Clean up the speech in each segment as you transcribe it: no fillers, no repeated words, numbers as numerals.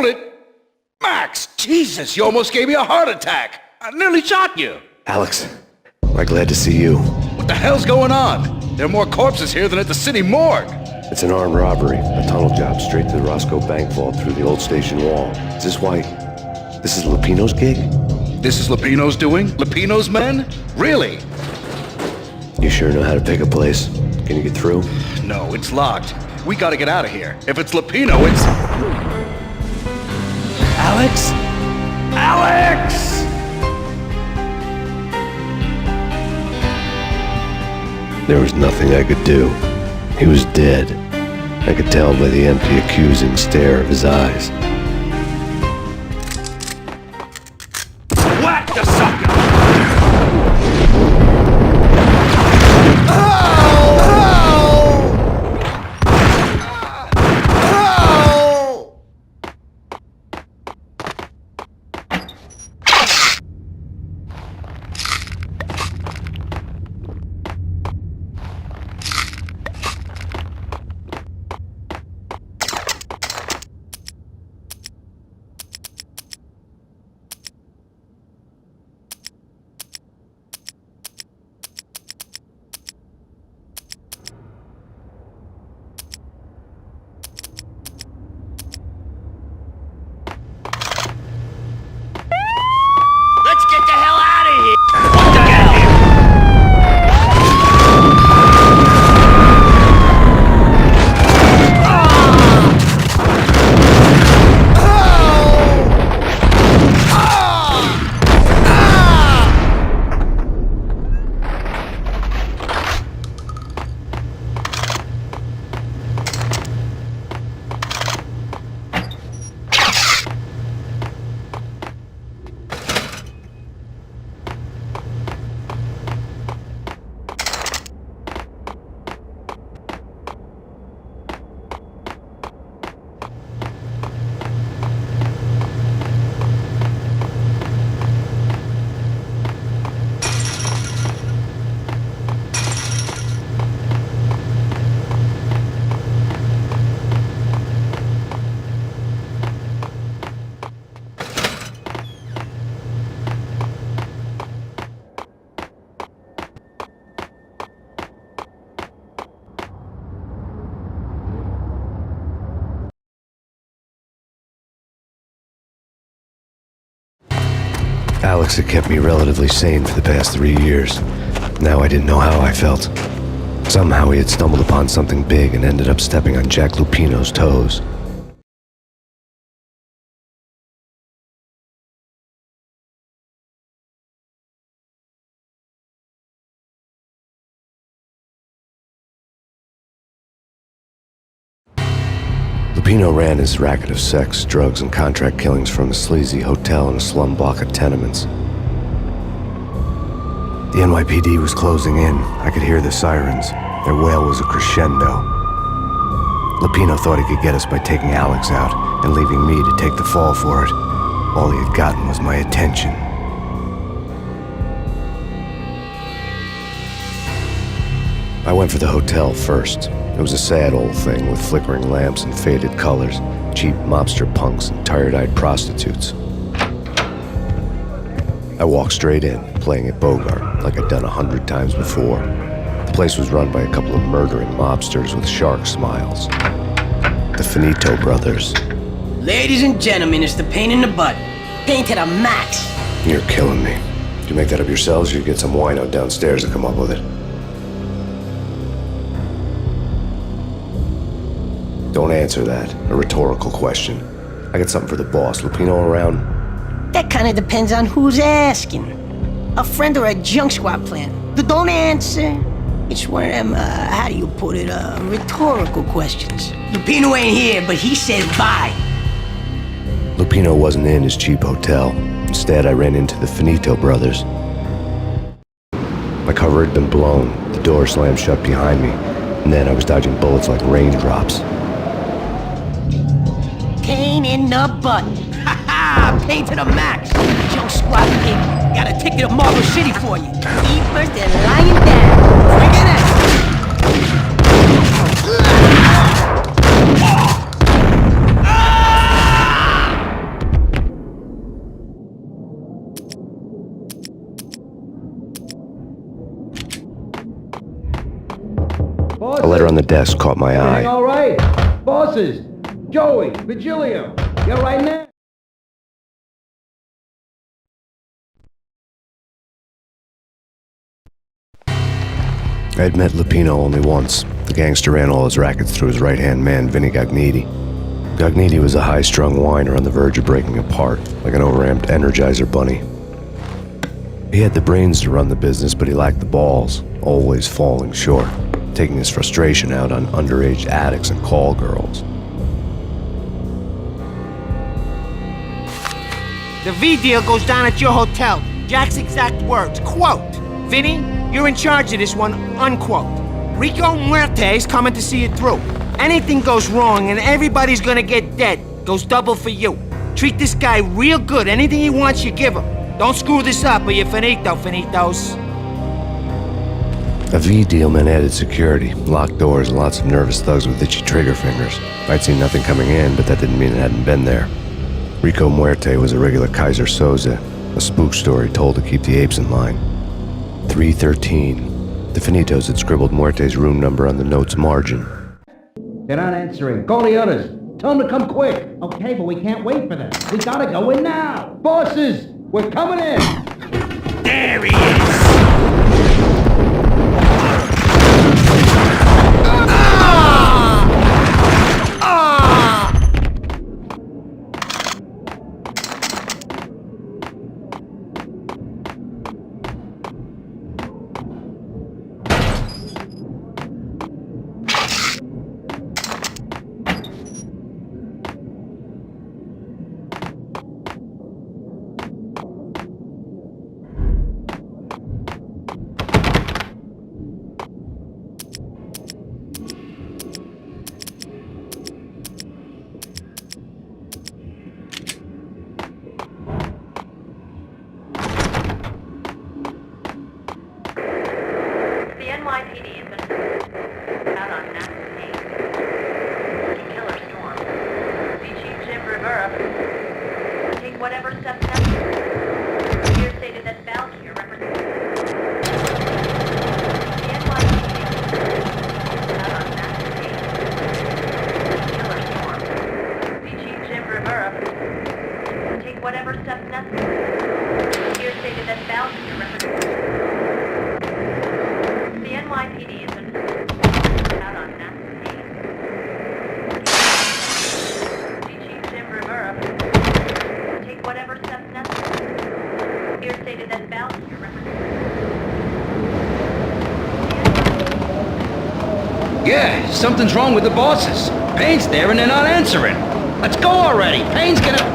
hold it! Max, Jesus, you almost gave me a heart attack! I nearly shot you! Alex, we're glad to see you. What the hell's going on? There are more corpses here than at the city morgue! It's an armed robbery, a tunnel job straight to the Roscoe Bank vault through the old station wall. Is this why... this is Lupino's gig? This is Lupino's doing? Lupino's men? Really? You sure know how to pick a place? Can you get through? No, it's locked. We gotta get out of here. If it's Lupino, it's... Alex? Alex! There was nothing I could do. He was dead. I could tell by the empty, accusing stare of his eyes. Whack the sucker! Alex had kept me relatively sane for the past 3 years. Now I didn't know how I felt. Somehow he had stumbled upon something big and ended up stepping on Jack Lupino's toes. Lupino ran his racket of sex, drugs, and contract killings from a sleazy hotel in a slum block of tenements. The NYPD was closing in. I could hear the sirens. Their wail was a crescendo. Lupino thought he could get us by taking Alex out and leaving me to take the fall for it. All he had gotten was my attention. I went for the hotel first. It was a sad old thing with flickering lamps and faded colors, cheap mobster punks and tired-eyed prostitutes. I walked straight in, playing at Bogart like I'd done 100 times before. The place was run by a couple of murdering mobsters with shark smiles. The Finito brothers. Ladies and gentlemen, it's the Payne in the butt. Payne to the max. You're killing me. Did you make that up yourselves, or you get some wino downstairs to come up with it? Don't answer that. A rhetorical question. I got something for the boss. Lupino around? That kind of depends on who's asking. A friend or a junk squad plan. Don't answer. It's one of them, how do you put it, rhetorical questions. Lupino ain't here, but he said bye. Lupino wasn't in his cheap hotel. Instead, I ran into the Finito brothers. My cover had been blown. The door slammed shut behind me. And then I was dodging bullets like raindrops. Payne in the butt. Ha ha! Payne to the max. Junk squad pig. Got a ticket to Marble City for you. Eat first and lying down. Bring it in. desk caught my eye. All right. Bosses. Joey, Virgilio. You all right now? I'd met Lupino only once. The gangster ran all his rackets through his right-hand man, Vinny Gagniti. Gagniti was a high-strung whiner on the verge of breaking apart, like an overamped Energizer bunny. He had the brains to run the business, but he lacked the balls, always falling short, taking his frustration out on underage addicts and call girls. The V deal goes down at your hotel. Jack's exact words, quote, "Vinny, you're in charge of this one," unquote. Rico Muerte's coming to see it through. Anything goes wrong and everybody's gonna get dead. Goes double for you. Treat this guy real good. Anything he wants, you give him. Don't screw this up or you're finito, finitos. A V deal meant added security, locked doors, and lots of nervous thugs with itchy trigger fingers. I'd seen nothing coming in, but that didn't mean it hadn't been there. Rico Muerte was a regular Kaiser Soze, a spook story told to keep the apes in line. 313. The Finitos had scribbled Muerte's room number on the note's margin. They're not answering. Call the others. Tell them to come quick. Okay, but we can't wait for them. We gotta go in now. Bosses, we're coming in. There he is! The NYPD has been out on mass Payne. Killer storm. Fugitive Rivera. Take whatever steps necessary. Here stated that Valkyr represents. The NYPD has been out on mass Payne. Killer storm. Fugitive Rivera. Take whatever steps necessary. Here stated that Valkyr represents. The NYPD has been out on mass Payne. Fugitive Rivera. Take whatever steps necessary. Here stated that Valkyr represents. Yeah, something's wrong with the bosses. Payne's there and they're not answering. Let's go already. Payne's gonna...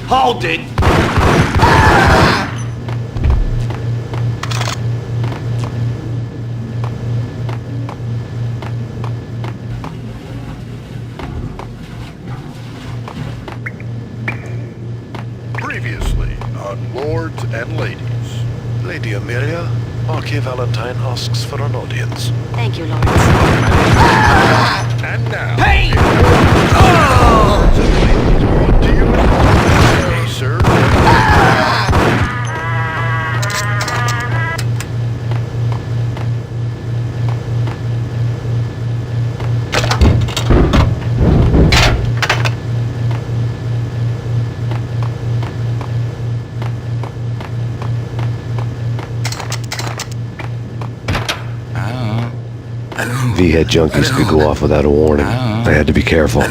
Hold it! Previously on Lords and Ladies. Lady Amelia, Marquis Valentine asks for an audience. Thank you, Lawrence. And now... Payne! Lords and Ladies brought to you... Hey, sir. V-head junkies could go off without a warning. I had to be careful.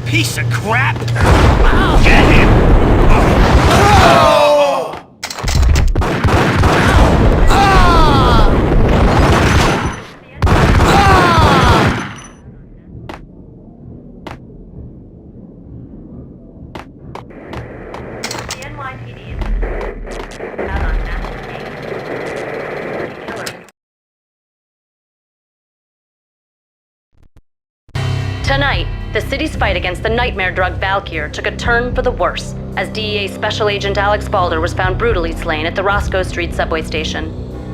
piece of crap! Get him! The NYPD is out on massive Payne. Killers. Tonight, the city's fight against the nightmare drug Valkyr took a turn for the worse as DEA Special Agent Alex Balder was found brutally slain at the Roscoe Street subway station.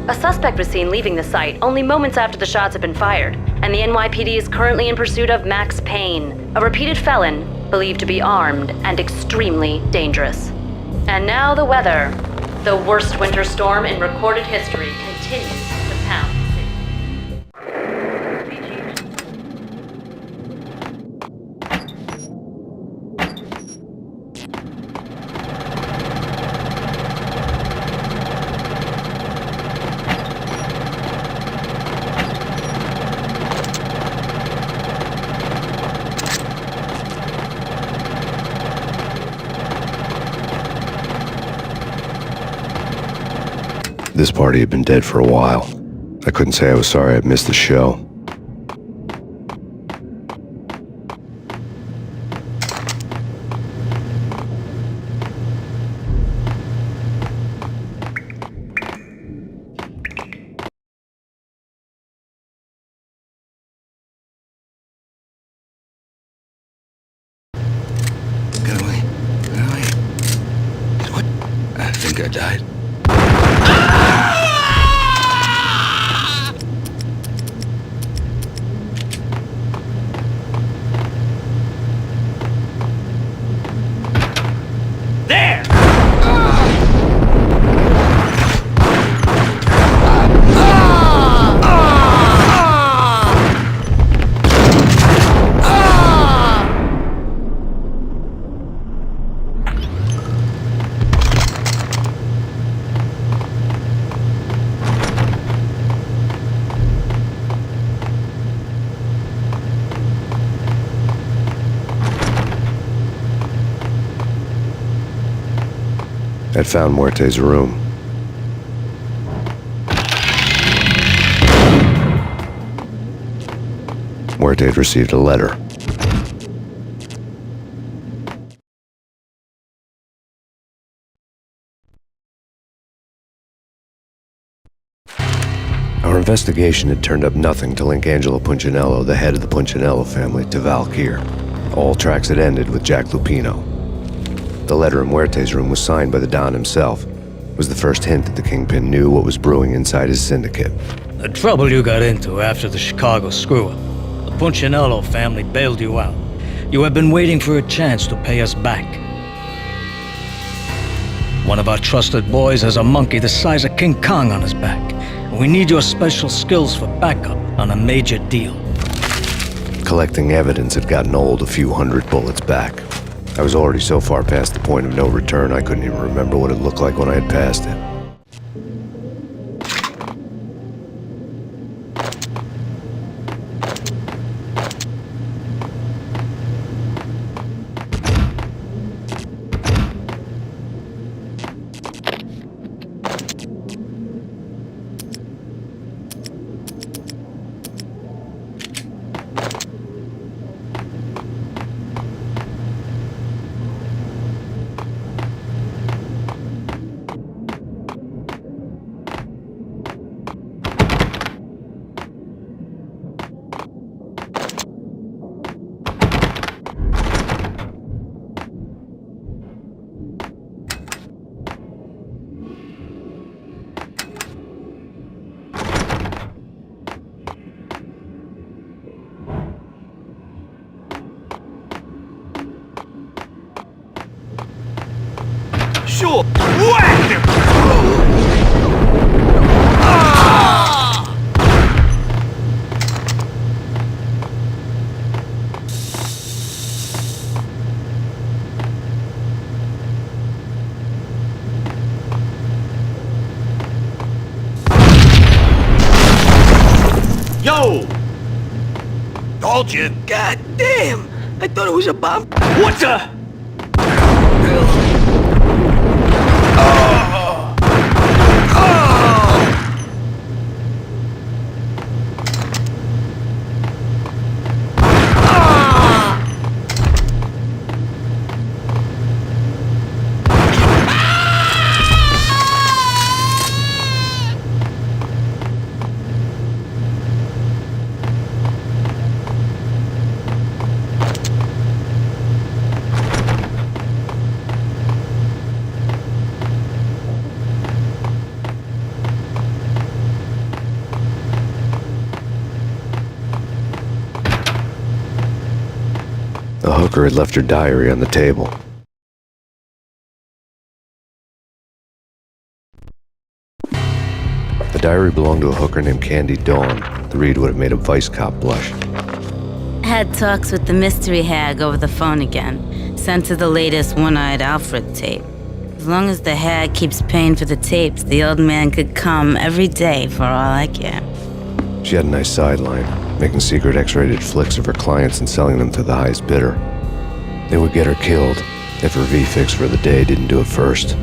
A suspect was seen leaving the site only moments after the shots had been fired, and the NYPD is currently in pursuit of Max Payne, a repeated felon believed to be armed and extremely dangerous. And now the weather. The worst winter storm in recorded history continues to pound the city. Species. This party had been dead for a while. I couldn't say I was sorry I'd missed the show. Get away. Get away. What? I think I died. There! I'd found Muerte's room. Muerte had received a letter. Our investigation had turned up nothing to link Angelo Punchinello, the head of the Punchinello family, to Valkyr. All tracks had ended with Jack Lupino. The letter in Muerte's room was signed by the Don himself. It was the first hint that the Kingpin knew what was brewing inside his syndicate. The trouble you got into after the Chicago screw-up. The Punchinello family bailed you out. You have been waiting for a chance to pay us back. One of our trusted boys has a monkey the size of King Kong on his back. We need your special skills for backup on a major deal. Collecting evidence had gotten old a few hundred bullets back. I was already so far past the point of no return, I couldn't even remember what it looked like when I had passed it. Sure! Whack him! Yo! Told you. God damn! I thought it was a bomb. What the? The hooker had left her diary on the table. The diary belonged to a hooker named Candy Dawn. The read would have made a vice cop blush. Had talks with the mystery hag over the phone again. Sent her the latest One-Eyed Alfred tape. As long as the hag keeps paying for the tapes, the old man could come every day for all I care. She had a nice sideline, making secret X-rated flicks of her clients and selling them to the highest bidder. They would get her killed if her V-fix for the day didn't do it first.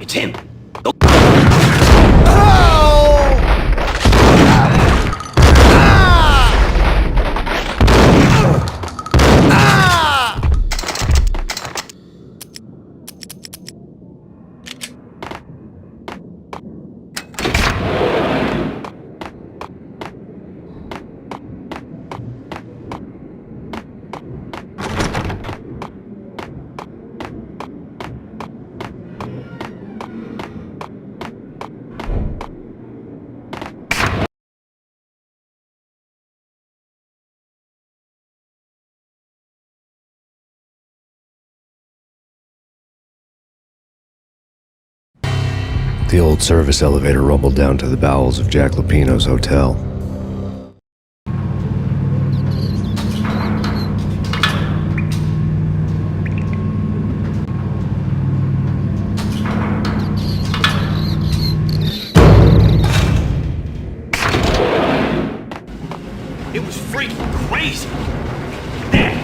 It's him. The old service elevator rumbled down to the bowels of Jack Lupino's hotel. It was freaking crazy. There.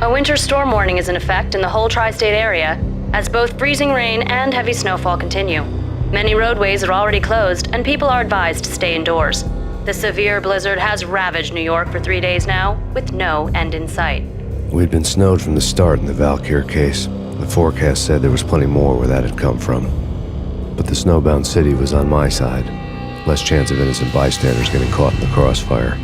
A winter storm warning is in effect in the whole tri-state area, as both freezing rain and heavy snowfall continue. Many roadways are already closed, and people are advised to stay indoors. The severe blizzard has ravaged New York for 3 days now, with no end in sight. We'd been snowed from the start in the Valkyr case. The forecast said there was plenty more where that had come from. But the snowbound city was on my side. Less chance of innocent bystanders getting caught in the crossfire.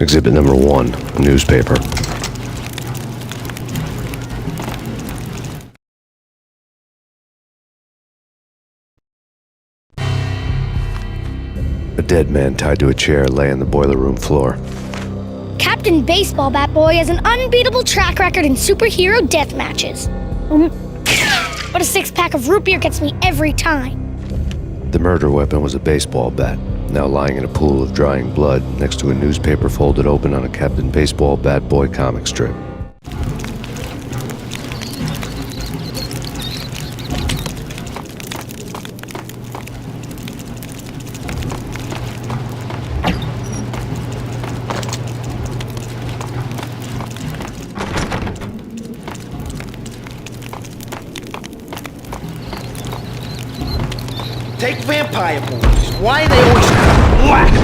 Exhibit number 1, a newspaper. A dead man tied to a chair lay on the boiler room floor. Captain Baseball Bat Boy has an unbeatable track record in superhero death matches. But a six-pack of root beer gets me every time. The murder weapon was a baseball bat, now lying in a pool of drying blood next to a newspaper folded open on a Captain Baseball Bat Boy comic strip. Take vampire movies. Why are they always whack?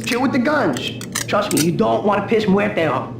Chill with the guns. Trust me, you don't want to piss Muerte off.